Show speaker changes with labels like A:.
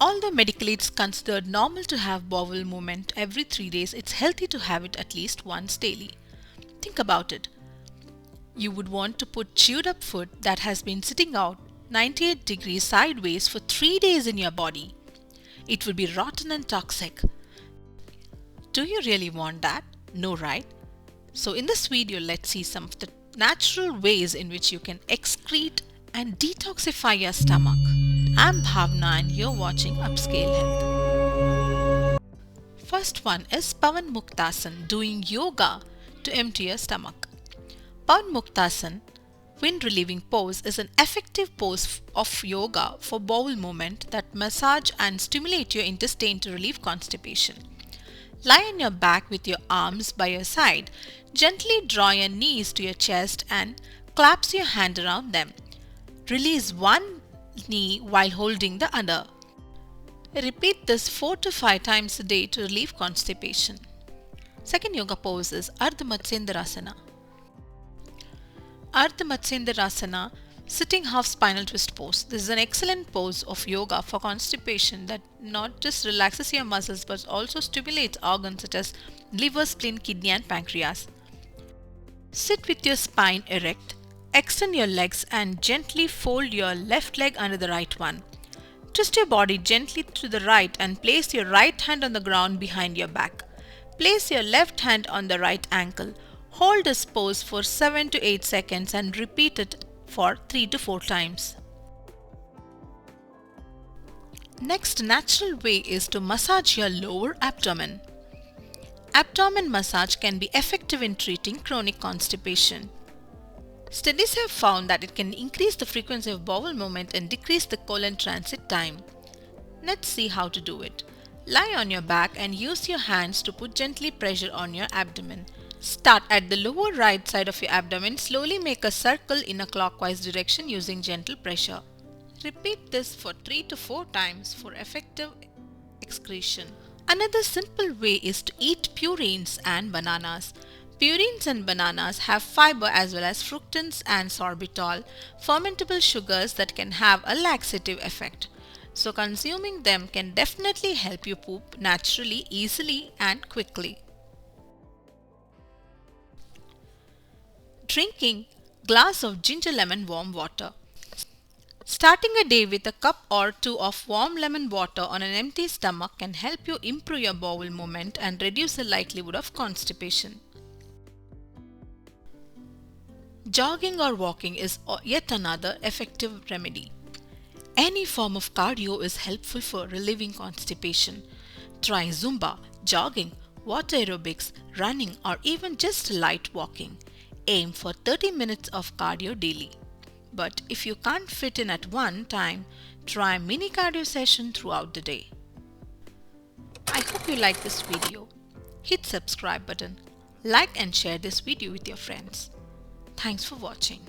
A: Although medically it's considered normal to have bowel movement every 3 days, it's healthy to have it at least once daily. Think about it. You would want to put chewed up food that has been sitting out 98 degrees sideways for 3 days in your body. It would be rotten and toxic. Do you really want that? No, right? So in this video, let's see some of the natural ways in which you can excrete and detoxify your stomach. I'm Bhavna and you're watching Upscale Health. First one is Pavanamuktasan, doing yoga to empty your stomach. Pavanamuktasan, wind relieving pose, is an effective pose of yoga for bowel movement that massage and stimulate your intestine to relieve constipation. Lie on your back with your arms by your side. Gently draw your knees to your chest and clasp your hand around them. Release one knee while holding the other. Repeat this 4 to 5 times a day to relieve constipation. Second yoga pose is Ardh Matsyendrasana. Ardh Matsyendrasana, sitting half spinal twist pose. This is an excellent pose of yoga for constipation that not just relaxes your muscles but also stimulates organs such as liver, spleen, kidney and pancreas. Sit with your spine erect, extend your legs and gently fold your left leg under the right one. Twist your body gently to the right and place your right hand on the ground behind your back. Place your left hand on the right ankle. Hold this pose for 7 to 8 seconds and repeat it for 3 to 4 times. Next natural way is to massage your lower abdomen. Abdomen massage can be effective in treating chronic constipation. Studies have found that it can increase the frequency of bowel movement and decrease the colon transit time. Let's see how to do it. Lie on your back and use your hands to put gently pressure on your abdomen. Start at the lower right side of your abdomen. Slowly make a circle in a clockwise direction using gentle pressure. Repeat this for 3 to 4 times for effective excretion. Another simple way is to eat purines and bananas. Purines and bananas have fiber as well as fructans and sorbitol, fermentable sugars that can have a laxative effect. So consuming them can definitely help you poop naturally, easily and quickly. Drinking glass of ginger lemon warm water. Starting a day with a cup or 2 of warm lemon water on an empty stomach can help you improve your bowel movement and reduce the likelihood of constipation. Jogging or walking is yet another effective remedy. Any form of cardio is helpful for relieving constipation. Try Zumba, jogging, water aerobics, running or even just light walking. Aim for 30 minutes of cardio daily. But if you can't fit in at one time, try a mini cardio session throughout the day. I hope you like this video. Hit subscribe button, like and share this video with your friends. Thanks for watching.